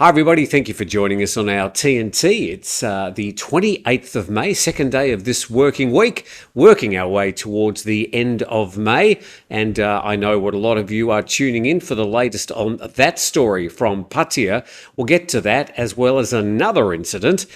Hi everybody, thank you for joining us on our TNT. It's the 28th of May, second day of this working week, working our way towards the end of May. And I know what a lot of you are tuning in for the latest on that story from Pattaya. We'll get to that as well as another incident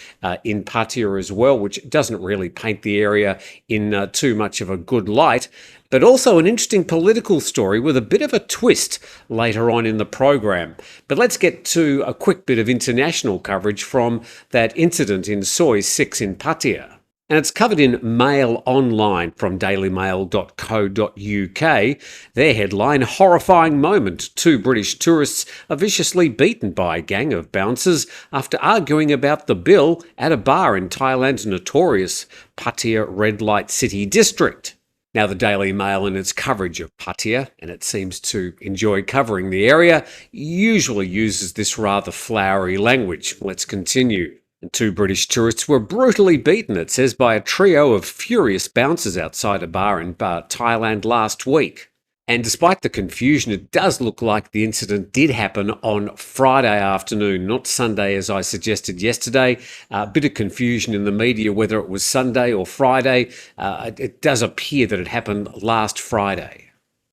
in Pattaya as well, which doesn't really paint the area in too much of a good light. But also an interesting political story with a bit of a twist later on in the program. But let's get to a quick bit of international coverage from that incident in Soi 6 in Pattaya. And it's covered in Mail Online from dailymail.co.uk. Their headline, horrifying moment, two British tourists are viciously beaten by a gang of bouncers after arguing about the bill at a bar in Thailand's notorious Pattaya red light city district. Now, the Daily Mail in its coverage of Pattaya, and it seems to enjoy covering the area, usually uses this rather flowery language. Let's continue. Two British tourists were brutally beaten, it says, by a trio of furious bouncers outside a bar in Thailand last week. And despite the confusion, it does look like the incident did happen on Friday afternoon, not Sunday as I suggested yesterday. A bit of confusion in the media whether it was Sunday or Friday. It does appear that it happened last Friday.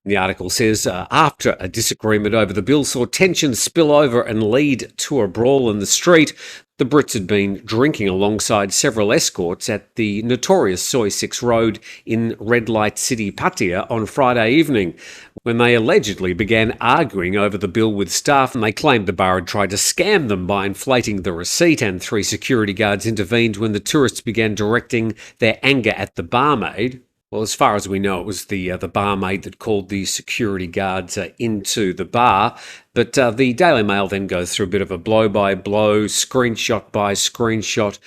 The article says, after a disagreement over the bill saw tensions spill over and lead to a brawl in the street, the Brits had been drinking alongside several escorts at the notorious Soi 6 road in red light city Pattaya on Friday evening, when they allegedly began arguing over the bill with staff, and they claimed the bar had tried to scam them by inflating the receipt, and three security guards intervened when the tourists began directing their anger at the barmaid. Well, as far as we know, it was the barmaid that called the security guards into the bar. But the Daily Mail then goes through a bit of a blow-by-blow, screenshot-by-screenshot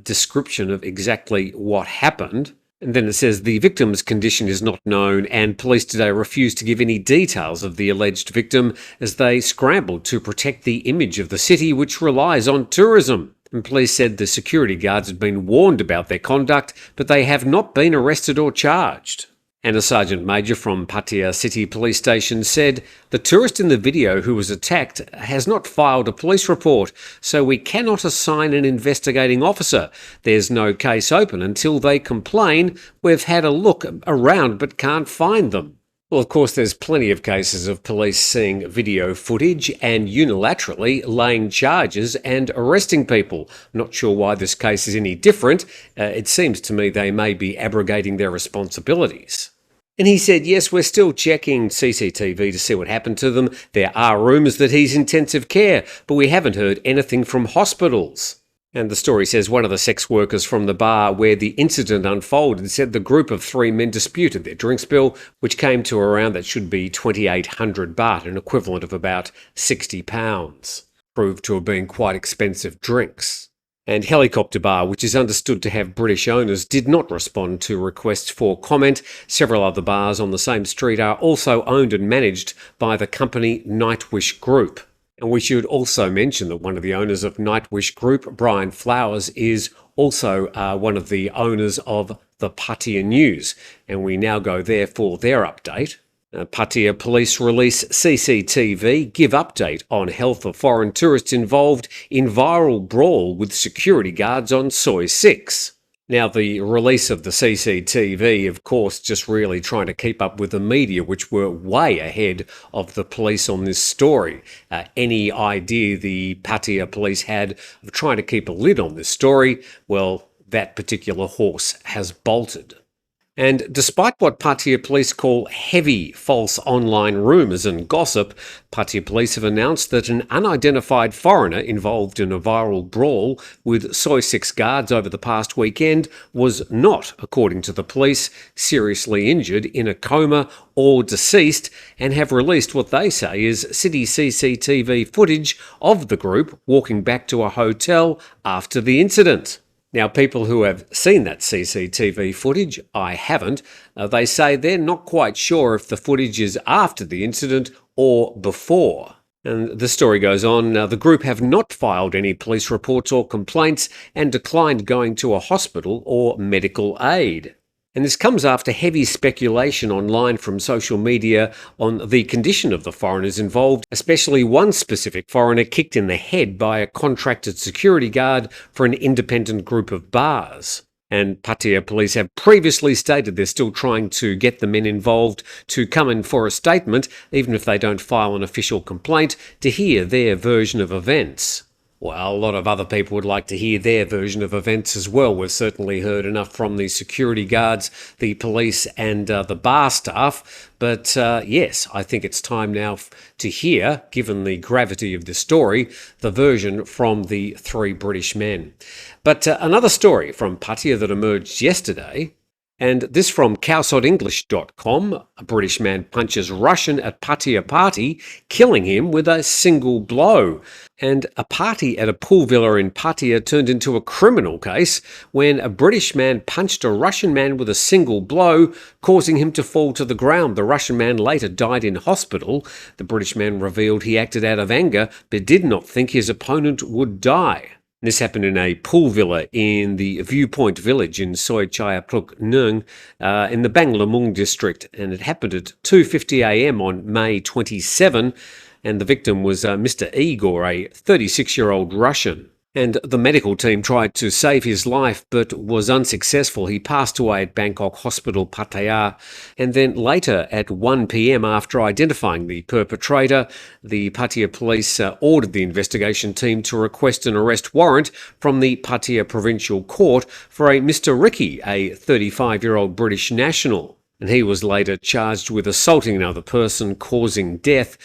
description of exactly what happened. And then it says the victim's condition is not known, and police today refused to give any details of the alleged victim as they scrambled to protect the image of the city, which relies on tourism. And police said the security guards had been warned about their conduct, but they have not been arrested or charged. And a sergeant major from Pattaya City Police Station said, the tourist in the video who was attacked has not filed a police report, so we cannot assign an investigating officer. There's no case open until they complain. We've had a look around but can't find them. Well, of course, there's plenty of cases of police seeing video footage and unilaterally laying charges and arresting people. Not sure why this case is any different. It seems to me they may be abrogating their responsibilities. And he said, yes, we're still checking CCTV to see what happened to them. There are rumours that he's intensive care, but we haven't heard anything from hospitals. And the story says one of the sex workers from the bar where the incident unfolded said the group of three men disputed their drinks bill, which came to around that should be 2,800 baht, an equivalent of about £60. Proved to have been quite expensive drinks. And Helicopter Bar, which is understood to have British owners, did not respond to requests for comment. Several other bars on the same street are also owned and managed by the company Nightwish Group. And we should also mention that one of the owners of Nightwish Group, Brian Flowers, is also one of the owners of the Pattaya News. And we now go there for their update. Pattaya Police release CCTV, give update on health of foreign tourists involved in viral brawl with security guards on Soi 6. Now, the release of the CCTV, of course, just really trying to keep up with the media, which were way ahead of the police on this story. Any idea the Pattaya police had of trying to keep a lid on this story, well, that particular horse has bolted. And despite what Pattaya police call heavy false online rumours and gossip, Pattaya police have announced that an unidentified foreigner involved in a viral brawl with Soi 6 guards over the past weekend was not, according to the police, seriously injured, in a coma or deceased, and have released what they say is city CCTV footage of the group walking back to a hotel after the incident. Now, people who have seen that CCTV footage, I haven't, they say they're not quite sure if the footage is after the incident or before. And the story goes on, the group have not filed any police reports or complaints and declined going to a hospital or medical aid. And this comes after heavy speculation online from social media on the condition of the foreigners involved, especially one specific foreigner kicked in the head by a contracted security guard for an independent group of bars. And Pattaya police have previously stated they're still trying to get the men involved to come in for a statement, even if they don't file an official complaint, to hear their version of events. Well, a lot of other people would like to hear their version of events as well. We've certainly heard enough from the security guards, the police and the bar staff. But yes, I think it's time now to hear, given the gravity of the story, the version from the three British men. But another story from Pattaya that emerged yesterday, and this from cowsodenglish.com. A British man punches Russian at Pattaya party, killing him with a single blow. And a party at a pool villa in Pattaya turned into a criminal case when a British man punched a Russian man with a single blow, causing him to fall to the ground. The Russian man later died in hospital. The British man revealed he acted out of anger, but did not think his opponent would die. This happened in a pool villa in the Viewpoint village in Soi Chayapluk Nung in the Banglamung district, and it happened at 2:50 a.m. on May 27, and the victim was Mr. Igor, a 36-year-old Russian. And the medical team tried to save his life but was unsuccessful. He passed away at Bangkok Hospital, Pattaya. And then later at 1 p.m, after identifying the perpetrator, the Pattaya police ordered the investigation team to request an arrest warrant from the Pattaya Provincial Court for a Mr. Ricky, a 35-year-old British national. And he was later charged with assaulting another person, causing death.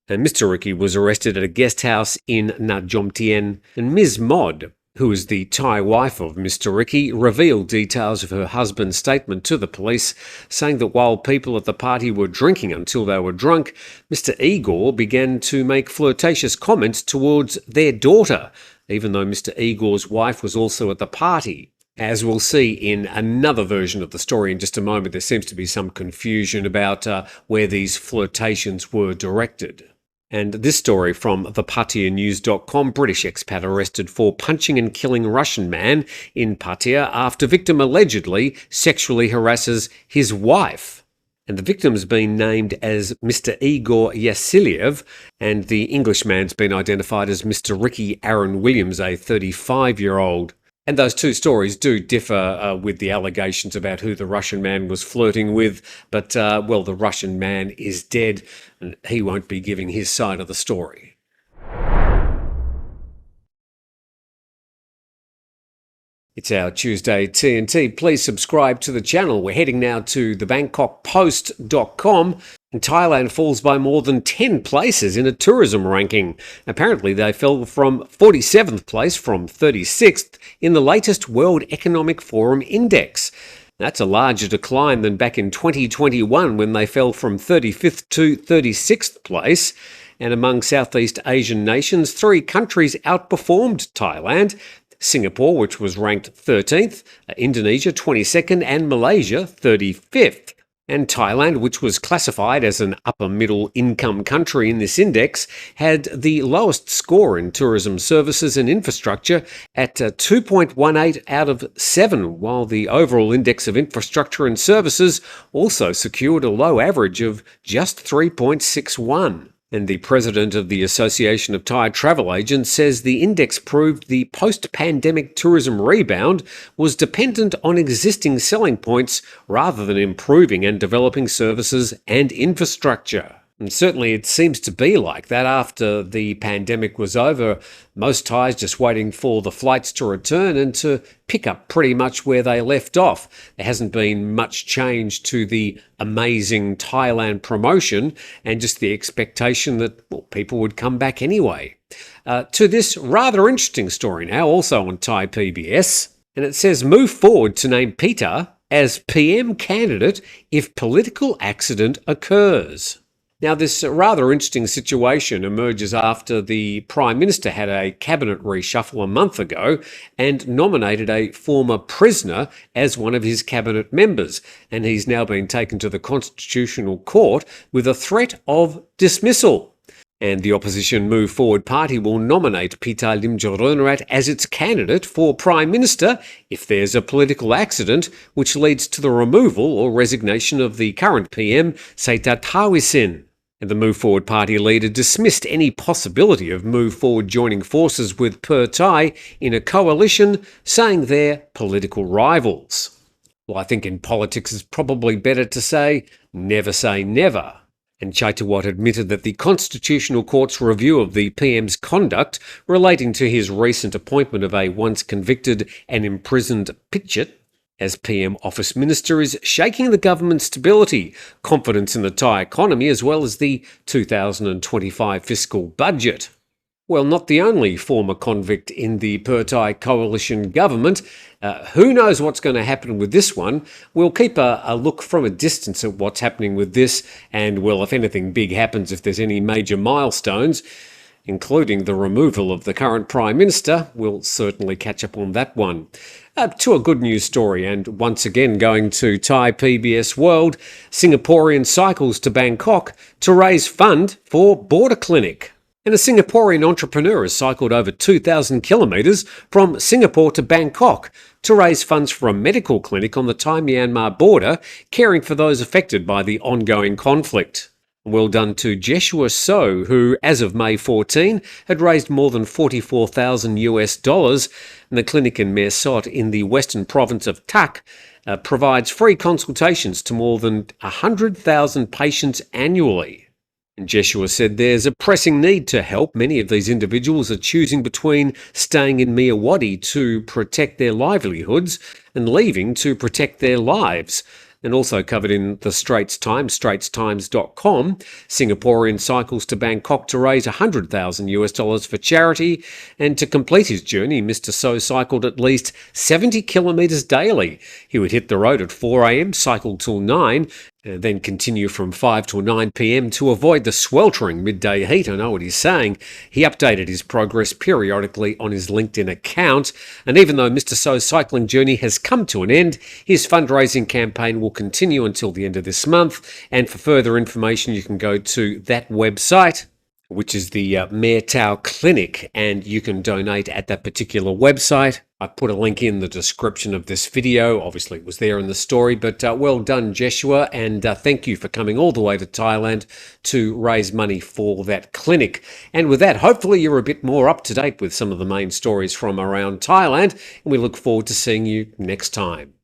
And Mr. Ricky was arrested at a guest house in Najomtien. And Ms. Mod, who is the Thai wife of Mr. Ricky, revealed details of her husband's statement to the police, saying that while people at the party were drinking until they were drunk, Mr. Igor began to make flirtatious comments towards their daughter, even though Mr. Igor's wife was also at the party. As we'll see in another version of the story in just a moment, there seems to be some confusion about where these flirtations were directed. And this story from thePattaya British expat arrested for punching and killing Russian man in Pattaya after victim allegedly sexually harasses his wife. And the victim's been named as Mr. Igor Yasiliev, and the Englishman's been identified as Mr. Ricky Aaron Williams, a 35-year-old. And those two stories do differ with the allegations about who the Russian man was flirting with. But, well, the Russian man is dead and he won't be giving his side of the story. It's our Tuesday TNT. Please subscribe to the channel. We're heading now to thebangkokpost.com. And Thailand falls by more than 10 places in a tourism ranking. Apparently they fell from 47th place from 36th in the latest World Economic Forum Index. That's a larger decline than back in 2021 when they fell from 35th to 36th place. And among Southeast Asian nations, 3 countries outperformed Thailand. Singapore, which was ranked 13th, Indonesia 22nd, and Malaysia 35th. And Thailand, which was classified as an upper middle income country in this index, had the lowest score in tourism services and infrastructure at 2.18 out of 7, while the overall index of infrastructure and services also secured a low average of just 3.61. And the president of the Association of Thai Travel Agents says the index proved the post-pandemic tourism rebound was dependent on existing selling points rather than improving and developing services and infrastructure. And certainly it seems to be like that after the pandemic was over. Most Thais just waiting for the flights to return and to pick up pretty much where they left off. There hasn't been much change to the amazing Thailand promotion and just the expectation that, well, people would come back anyway. To this rather interesting story now, also on Thai PBS, and it says move forward to name Pita as PM candidate if political accident occurs. Now, this rather interesting situation emerges after the Prime Minister had a cabinet reshuffle a month ago and nominated a former prisoner as one of his cabinet members, and he's now been taken to the Constitutional Court with a threat of dismissal. And the opposition Move Forward party will nominate Pita as its candidate for Prime Minister if there's a political accident which leads to the removal or resignation of the current PM, Saitat. And the Move Forward party leader dismissed any possibility of Move Forward joining forces with Pattaya in a coalition, saying they're political rivals. Well, I think in politics it's probably better to say never. And Chaitawat admitted that the Constitutional Court's review of the PM's conduct relating to his recent appointment of a once convicted and imprisoned Pitchett as PM Office Minister is shaking the government's stability, confidence in the Thai economy, as well as the 2025 fiscal budget. Well, not the only former convict in the Pattaya coalition government. Who knows what's going to happen with this one? We'll keep a look from a distance at what's happening with this, and, well, if anything big happens, if there's any major milestones, including the removal of the current Prime Minister, we'll certainly catch up on that one. To a good news story, and once again going to Thai PBS World, Singaporean cycles to Bangkok to raise fund for border clinic. And a Singaporean entrepreneur has cycled over 2,000 kilometres from Singapore to Bangkok to raise funds for a medical clinic on the Thai-Myanmar border, caring for those affected by the ongoing conflict. Well done to Joshua So, who, as of May 14, had raised more than $44,000, and the clinic in Mae Sot in the western province of Tak provides free consultations to more than 100,000 patients annually. And Joshua said there's a pressing need to help. Many of these individuals are choosing between staying in Miyawadi to protect their livelihoods and leaving to protect their lives. And also covered in the Straits Times, straitstimes.com, Singaporean cycles to Bangkok to raise $100,000 for charity. And to complete his journey, Mr. So cycled at least 70 kilometres daily. He would hit the road at 4 a.m, cycle till 9, and then continue from 5 till 9 p.m. to avoid the sweltering midday heat. I know what he's saying. He updated his progress periodically on his LinkedIn account. And even though Mr. So's cycling journey has come to an end, his fundraising campaign will continue until the end of this month. And for further information, you can go to that website, which is the Mae Tao Clinic, and you can donate at that particular website. I put a link in the description of this video. Obviously, it was there in the story, but well done, Joshua, and thank you for coming all the way to Thailand to raise money for that clinic. And with that, hopefully you're a bit more up to date with some of the main stories from around Thailand, and we look forward to seeing you next time.